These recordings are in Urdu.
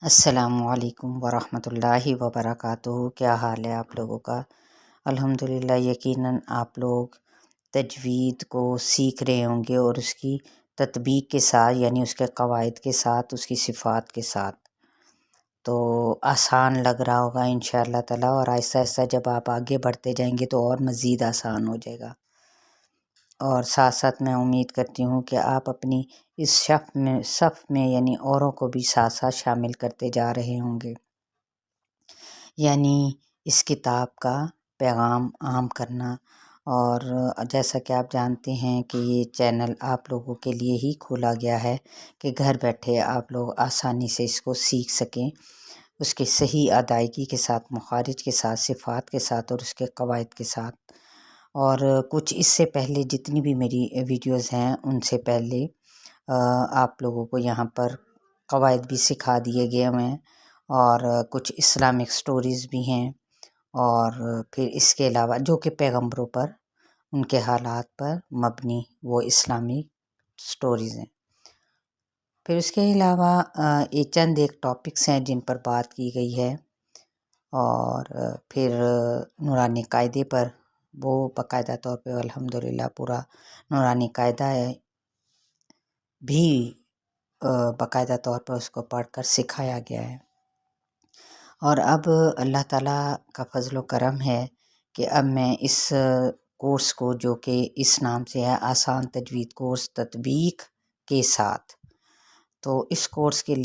السلام علیکم ورحمۃ اللہ وبرکاتہ۔ کیا حال ہے آپ لوگوں کا؟ الحمدللہ یقیناً آپ لوگ تجوید کو سیکھ رہے ہوں گے اور اس کی تطبیق کے ساتھ، یعنی اس کے قواعد کے ساتھ، اس کی صفات کے ساتھ، تو آسان لگ رہا ہوگا انشاءاللہ تعالیٰ، اور آہستہ آہستہ جب آپ آگے بڑھتے جائیں گے تو اور مزید آسان ہو جائے گا۔ اور ساتھ ساتھ میں امید کرتی ہوں کہ آپ اپنی اس صف میں یعنی اوروں کو بھی ساتھ ساتھ شامل کرتے جا رہے ہوں گے، یعنی اس کتاب کا پیغام عام کرنا۔ اور جیسا کہ آپ جانتے ہیں کہ یہ چینل آپ لوگوں کے لیے ہی کھولا گیا ہے کہ گھر بیٹھے آپ لوگ آسانی سے اس کو سیکھ سکیں، اس کے صحیح ادائیگی کے ساتھ، مخارج کے ساتھ، صفات کے ساتھ اور اس کے قواعد کے ساتھ۔ اور کچھ اس سے پہلے جتنی بھی میری ویڈیوز ہیں ان سے پہلے آپ لوگوں کو یہاں پر قواعد بھی سکھا دیے گئے ہیں، اور کچھ اسلامک سٹوریز بھی ہیں، اور پھر اس کے علاوہ جو کہ پیغمبروں پر، ان کے حالات پر مبنی وہ اسلامی سٹوریز ہیں۔ پھر اس کے علاوہ یہ چند ایک ٹاپکس ہیں جن پر بات کی گئی ہے، اور پھر نورانی قاعدے پر وہ باقاعدہ طور پہ الحمدللہ پورا نورانی قاعدہ ہے بھی باقاعدہ طور پر اس کو پڑھ کر سکھایا گیا ہے۔ اور اب اللہ تعالیٰ کا فضل و کرم ہے کہ اب میں اس کورس کو، جو کہ اس نام سے ہے آسان تجوید کورس تطبیق کے ساتھ، تو اس کورس کے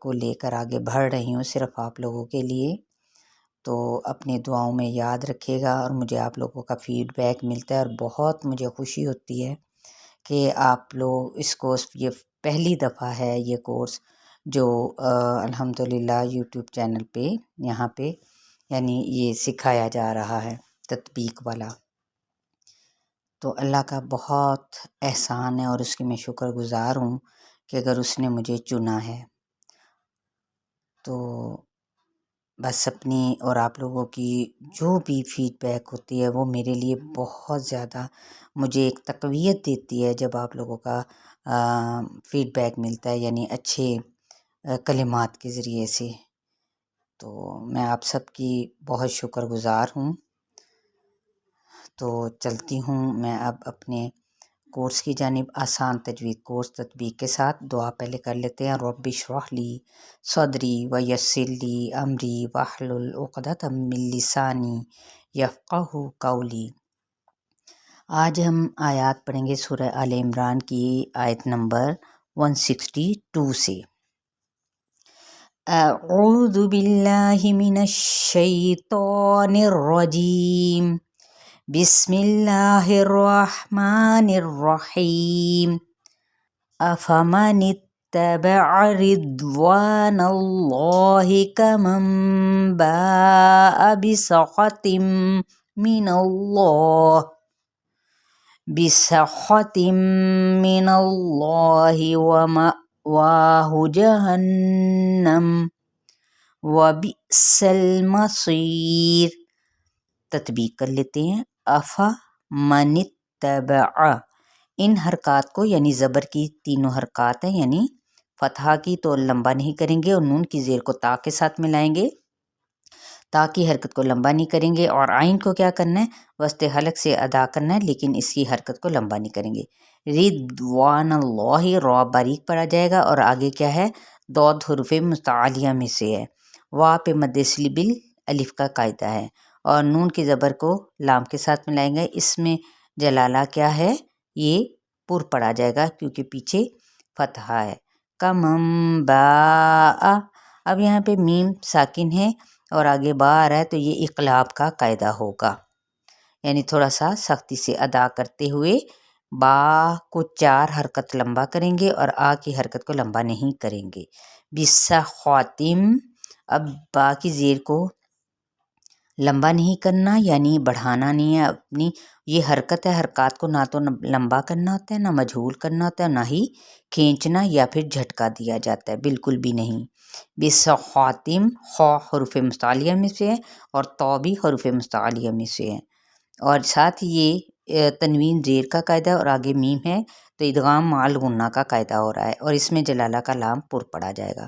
کو لے کر آگے بڑھ رہی ہوں صرف آپ لوگوں کے لیے۔ تو اپنی دعاؤں میں یاد رکھیے گا، اور مجھے آپ لوگوں کا فیڈ بیک ملتا ہے اور بہت مجھے خوشی ہوتی ہے کہ آپ لوگ اس کورس، یہ پہلی دفعہ ہے یہ کورس جو الحمدللہ یوٹیوب چینل پہ یہاں پہ یعنی یہ سکھایا جا رہا ہے تطبیق والا۔ تو اللہ کا بہت احسان ہے اور اس کی میں شکر گزار ہوں کہ اگر اس نے مجھے چنا ہے، تو بس اپنی اور آپ لوگوں کی جو بھی فیڈ بیک ہوتی ہے وہ میرے لیے بہت زیادہ مجھے ایک تقویت دیتی ہے جب آپ لوگوں کا فیڈ بیک ملتا ہے، یعنی اچھے کلمات کے ذریعے سے۔ تو میں آپ سب کی بہت شکر گزار ہوں۔ تو چلتی ہوں میں اب اپنے کورس کی جانب، آسان تجوید کورس تطبیق کے ساتھ۔ دعا پہلے کر لیتے ہیں۔ رب اشرح لی صدری ویسر لی امری واحلل عقدۃ من لسانی یفقہوا قولی۔ آج ہم آیات پڑھیں گے سورہ آل عمران کی آیت نمبر 162 سے۔ اعوذ باللہ من الشیطان الرجیم، بسم اللہ الرحمن الرحیم۔ افمن اتبع رضوان اللہ کمن باء بسخط من اللہ ومأواہ جہنم وبئس المصیر۔ تطبیق کر لیتے ہیں۔ افمن اتبع، ان حرکات کو یعنی زبر کی تینوں حرکات ہیں، یعنی فتحہ کی تو لمبا نہیں کریں گے اور نون کی زیر کو تا کے ساتھ ملائیں گے، تا کی حرکت کو لمبا نہیں کریں گے، اور عین کو کیا کرنا ہے، وسط حلق سے ادا کرنا ہے، لیکن اس کی حرکت کو لمبا نہیں کریں گے۔ رضوان اللہ، را باریک پڑا جائے گا، اور آگے کیا ہے، ضاد حروف متعالیہ میں سے ہے۔ وا پہ مد سلبل الف کا قاعدہ ہے، اور نون کی زبر کو لام کے ساتھ ملائیں گے۔ اس میں جلالہ کیا ہے، یہ پر پڑا جائے گا کیونکہ پیچھے فتحہ ہے۔ کمم با، اب یہاں پہ میم ساکن ہے اور آگے با آ رہا ہے تو یہ اقلاب کا قاعدہ ہوگا، یعنی تھوڑا سا سختی سے ادا کرتے ہوئے با کو 4 حرکت لمبا کریں گے اور آ کی حرکت کو لمبا نہیں کریں گے۔ بسا خواتم، اب با کی زیر کو لمبا نہیں کرنا، یعنی بڑھانا نہیں ہے اپنی، یہ حرکت ہے، حرکات کو نہ تو لمبا کرنا ہوتا ہے، نہ مجہول کرنا ہوتا ہے، نہ ہی کھینچنا یا پھر جھٹکا دیا جاتا ہے، بالکل بھی نہیں۔ بسخواتم، خو حروف مستعلیہ میں سے ہے اور تو بھی حروف مستعلیہ میں سے ہے، اور ساتھ یہ تنوین زیر کا قاعدہ اور آگے میم ہے تو ادغام مع الغنہ کا قاعدہ ہو رہا ہے، اور اس میں جلالہ کا لام پر پڑا جائے گا۔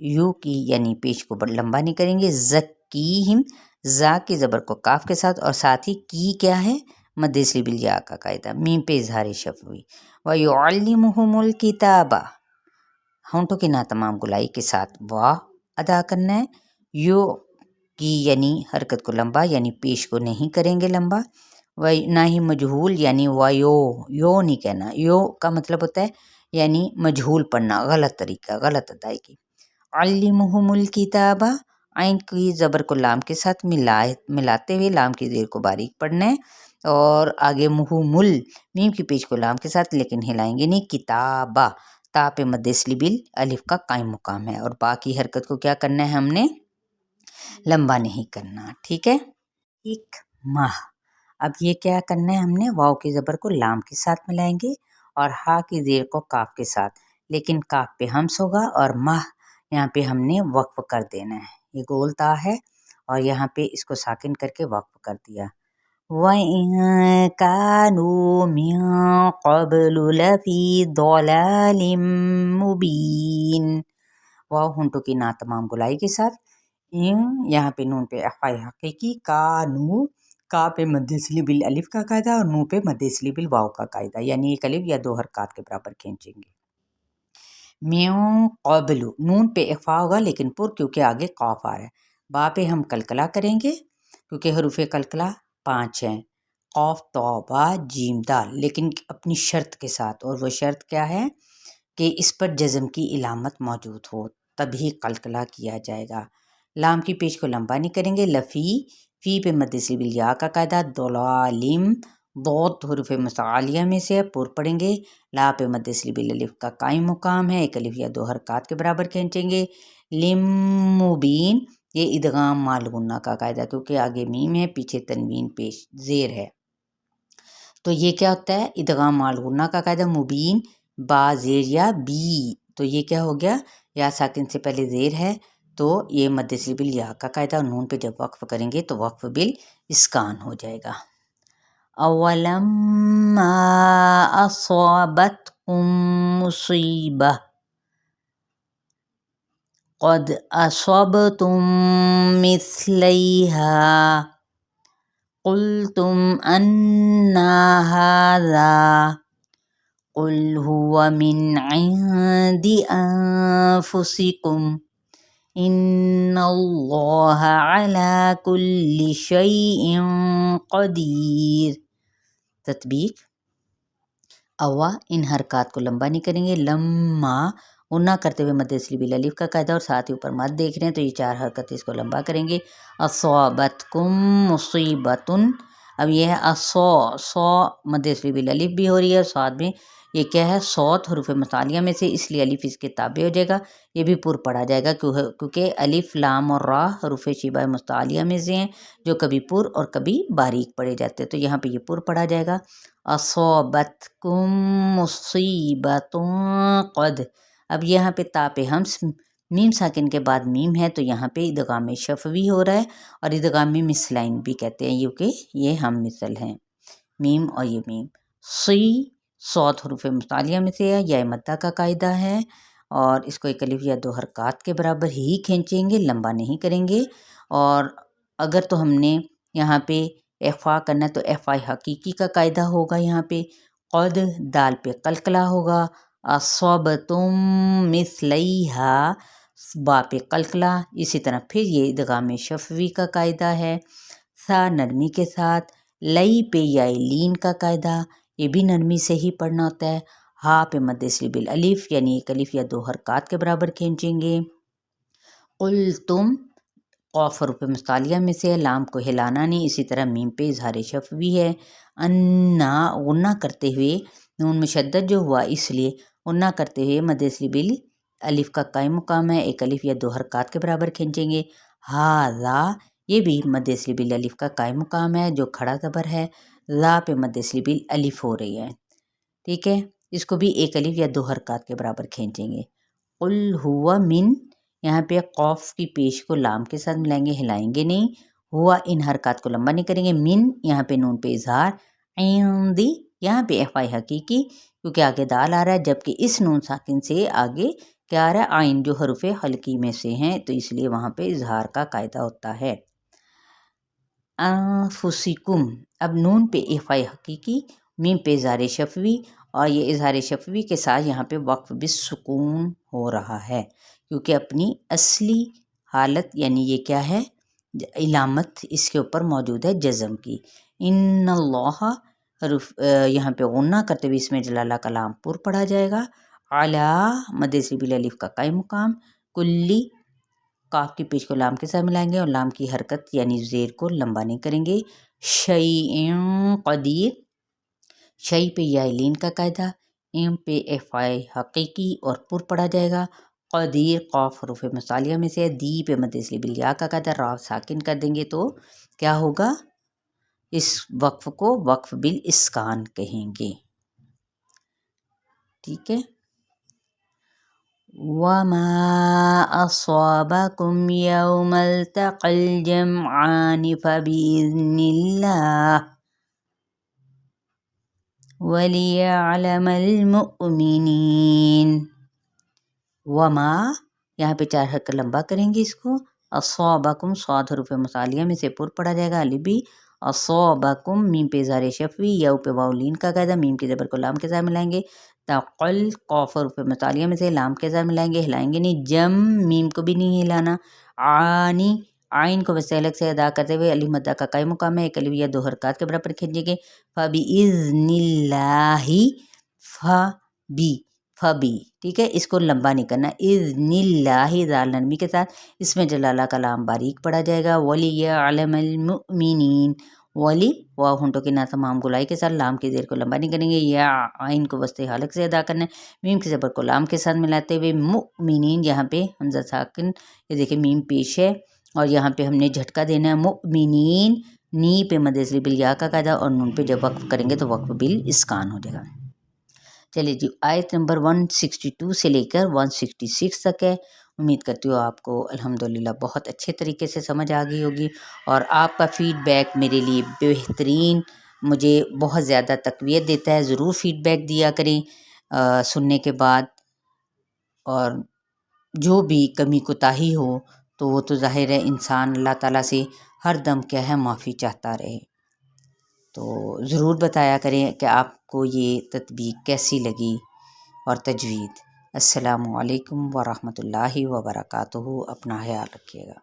یو کی یعنی پیش کو لمبا نہیں کریں گے، زکیہم زا کی زبر کو کاف کے ساتھ، اور ساتھ ہی کی کیا ہے مد اصلی بالیا کا قاعدہ، میم پہ اظہار شفوی، وَيُعَلِّمُهُمُ الْكِتَابَ ہونٹوں کی ناتمام گلائی کے ساتھ واہ ادا کرنا ہے، یو کی یعنی حرکت کو لمبا یعنی پیش کو نہیں کریں گے لمبا، نہ ہی مجہول یعنی یو نہیں کہنا، یو کا مطلب ہوتا ہے یعنی مجہول پڑھنا، غلط طریقہ، غلط ادائیگی۔ علمہم الکتابہ عین کی زبر کو لام کے ساتھ ملاتے ہوئے لام کی زیر کو باریک پڑھنا ہے، اور آگے مہمل میم کی پیش کو لام کے ساتھ لیکن ہلائیں گے نہیں، کتابہ تا پہ مد اصلی بال الف کا قائم مقام ہے، اور باقی حرکت کو کیا کرنا ہے ہم نے لمبا نہیں کرنا، ٹھیک ہے۔ ایک ماہ، اب یہ کیا کرنا ہے ہم نے واو کی زبر کو لام کے ساتھ ملائیں گے اور ہا کی زیر کو کاف کے ساتھ، لیکن کاف پہ ہمس ہوگا اور ماہ یہاں پہ ہم نے وقف کر دینا ہے، یہ گول تا ہے اور یہاں پہ اس کو ساکن کر کے وقف کر دیا۔ وَإِن كَانُوا مِن قَبْلُ لَفِي ضَلَالٍ مُبِينٍ، واو ہونٹوں کی ناتمام گلائی کے ساتھ، یہاں پہ نون پہ اخفاء حقیقی، کانو کا پہ مد اصلی بالالف کا قاعدہ اور نو پہ مد اصلی بالواو کا قاعدہ، یعنی ایک الف یا دو حرکات کے برابر کھینچیں گے۔ میوں قبل نون پہ اخفاء ہوگا لیکن پر کیونکہ آگے قاف آ رہا ہے، با پہ ہم کلکلا کریں گے کیونکہ حروف کلکلا 5 ہیں، قاف تو با جیم دال، لیکن اپنی شرط کے ساتھ، اور وہ شرط کیا ہے کہ اس پر جزم کی علامت موجود ہو تبھی قلقلہ کیا جائے گا۔ لام کی پیش کو لمبا نہیں کریں گے، لفی فی پہ مد اصلی بالیا کا قاعدہ، ضلالم ضاد حروف متعالیہ میں سے پر پڑھیں گے، لا پہ مد اصلی بالالف کا قائم مقام ہے، ایک الف یا دو حرکات کے برابر کھینچیں گے۔ لم مبین یہ ادغام مال غنہ کا قاعدہ، کیونکہ آگے میم ہے پیچھے تنوین پیش زیر ہے، تو یہ کیا ہوتا ہے ادغام مال غنہ کا قاعدہ، مبین با زیر یا بی، تو یہ کیا ہو گیا یا ساکن سے پہلے زیر ہے تو یہ مد اصلی بالیا کا قاعدہ، اور نون پہ جب وقف کریں گے تو وقف بال اسکان ہو جائے گا۔ اولما اصابتکم مصیبہ قد اصبتم مثلیہا قلتم انا ھذا قل هو من عند انفسکم ان اللہ علی کل شیء قدیر۔ تطبیق، اوا ان حرکات کو لمبا نہیں کریں گے، لما غنہ کرتے ہوئے مد اصلی بالالف کا قاعدہ، اور ساتھ ہی اوپر مد دیکھ رہے ہیں تو یہ 4 حرکت اس کو لمبا کریں گے۔ اصابتکم مصیبتن، اب یہ ہے سو مد اصلی بالالف بھی ہو رہی ہے، اور ساتھ میں یہ کیا ہے صوت حروف متعالیہ میں سے، اس لیے الف اس کے تابع ہو جائے گا، یہ بھی پر پڑھا جائے گا کیونکہ الف لام اور را حروف شبہ متعالیہ میں سے ہیں جو کبھی پر اور کبھی باریک پڑھے جاتے ہیں، تو یہاں پہ یہ پر پڑھا جائے گا۔ اصابتکم مصیبت قد، اب یہاں پہ تا پہ ہمس میم ساکن کے بعد میم ہے تو یہاں پہ ادغام شفوی ہو رہا ہے، اور ادغام مثلین بھی کہتے ہیں کیونکہ یہ ہم مثل ہیں، میم اور یہ میم۔ سی صوت حروف متعالیہ میں سے ہے، یا مدہ کا قاعدہ ہے، اور اس کو ایک الف یا دو حرکات کے برابر ہی کھینچیں گے، لمبا نہیں کریں گے، اور اگر تو ہم نے یہاں پہ اخفاء کرنا تو اخفاء حقیقی کا قاعدہ ہوگا، یہاں پہ قد دال پہ قلقلہ ہوگا، اصابتم مثلیہا با پہ قلقلہ، اسی طرح پھر یہ ادغام شفوی کا قاعدہ ہے، سا نرمی کے ساتھ، لئی پہ یا لین کا قاعدہ، یہ بھی نرمی سے ہی پڑھنا ہوتا ہے، ہا پہ مد اصلی بالالف یعنی ایک الف یا دو حرکات کے برابر کھینچیں گے۔ قلتم قاف حروف متعالیہ میں سے، لام کو ہلانا نہیں، اسی طرح میم پہ اظہار شفوی ہے۔ انا غنہ کرتے ہوئے نون مشدد جو ہوا اس لیے غنہ کرتے ہوئے مد اصلی بالالف کا قائم مقام ہے، ایک الف یا دو حرکات کے برابر کھینچیں گے۔ ھذا یہ بھی مد اصلی بالالف کا قائم مقام ہے جو کھڑا زبر ہے، لا پہ مد اصلی بالالف ہو رہی ہے، ٹھیک ہے، اس کو بھی ایک الف یا دو حرکات کے برابر کھینچیں گے۔ قل ہوا من، یہاں پہ قوف کی پیش کو لام کے ساتھ ملائیں گے، ہلائیں گے نہیں، ہوا ان حرکات کو لمبا نہیں کریں گے، من یہاں پہ نون پہ اظہار، عندی یہاں پہ اخفاء حقیقی کیونکہ آگے دال آ رہا ہے، جبکہ اس نون ساکن سے آگے کیا آ رہا ہے؟ آئین جو حروف حلقی میں سے ہیں تو اس لیے وہاں پہ اظہار کا قاعدہ ہوتا ہے۔ انفسکم، اب نون پہ اخفاء حقیقی، میم پہ اظہار شفوی، اور یہ اظہار شفوی کے ساتھ یہاں پہ وقف بالسکون ہو رہا ہے کیونکہ اپنی اصلی حالت یعنی یہ کیا ہے، علامت اس کے اوپر موجود ہے جزم کی۔ ان اللہ حروف یہاں پہ غنہ کرتے ہوئے اس میں جلالہ کا لام پر پڑھا جائے گا، علی مد صریح بالالف کا قائم مقام، کلی کاف کی پیش کو لام کے ساتھ ملائیں گے اور لام کی حرکت یعنی زیر کو لمبا نہیں کریں گے۔ شیء قدیر، شیء پہ یا لین کا قاعدہ، ام پہ اخفاء حقیقی اور پر پڑھا جائے گا۔ قدیر قاف حروف مصالیہ میں سے، دی پہ مد صریح بالیا کا قاعدہ، را ساکن کر دیں گے تو کیا ہوگا، اس وقف کو وقف بالاسکان کہیں گے، ٹھیک ہے۔ وَمَا أَصَابَكُمْ يَوْمَ الْتَقَى الْجَمْعَانِ فَبِإِذْنِ اللَّهِ وَلِيَعْلَمَ الْمُؤْمِنِينَ۔ وما یہاں پہ 4 حرکت لمبا کریں گے اس کو، اصابکم صاد حروف مصالیہ میں سے پر پڑھا جائے گا، الف بھی، اصابکم میم پہ اظہار شفوی، یاء پہ واو لین کا قاعدہ، میم کی زبر کو لام کے ساتھ ملائیں گے، تقل قاف حروف مصالیہ میں سے لام کے ساتھ ملائیں گے، ہلائیں گے نہیں، جم میم کو بھی نہیں ہلانا، عانی آئین کو ویسے الگ سے ادا کرتے ہوئے الف مدہ کا قائم مقام ہے، ایک الف یا 2 حرکات کے برابر کھینچیں گے، فَبِإِذْنِ اللَّهِ فبی، ٹھیک ہے، اس کو لمبا نہیں کرنا، اذن اللہ ذال نرمی کے ساتھ، اس میں جلالہ کا لام باریک پڑھا جائے گا، وَلِيَعْلَمَ الْمُؤْمِنِينَ، ولی واو ہونٹوں کے نہ تمام گلائی کے ساتھ لام کی زیر کو لمبا نہیں کریں گے، یا آئین کو وسط حلق سے ادا کرنا ہے، میم کی زبر کو لام کے ساتھ ملاتے ہوئے مؤمنین، یہاں پہ حمزہ ساکن، یہ دیکھیں میم پیش ہے اور یہاں پہ ہم نے جھٹکا دینا ہے، مؤمنین، نی پہ مد صریح بالیا کا قاعدہ اور نون پہ جب وقف کریں گے تو وقف بالاسکان ہو جائے گا۔ چلیے جی، آیت نمبر 162 سے لے کر 166 تک ہے، امید کرتی ہوں آپ کو الحمدللہ بہت اچھے طریقے سے سمجھ آ گئی ہوگی، اور آپ کا فیڈ بیک میرے لیے بہترین، مجھے بہت زیادہ تقویت دیتا ہے، ضرور فیڈ بیک دیا کریں سننے کے بعد، اور جو بھی کمی کوتاہی ہو تو وہ تو ظاہر ہے انسان اللہ تعالیٰ سے ہر دم کیا ہے معافی چاہتا رہے، تو ضرور بتایا کریں کہ آپ کو یہ تطبیق کیسی لگی اور تجوید۔ السلام علیکم ورحمۃ اللہ وبرکاتہ، اپنا خیال رکھیے گا۔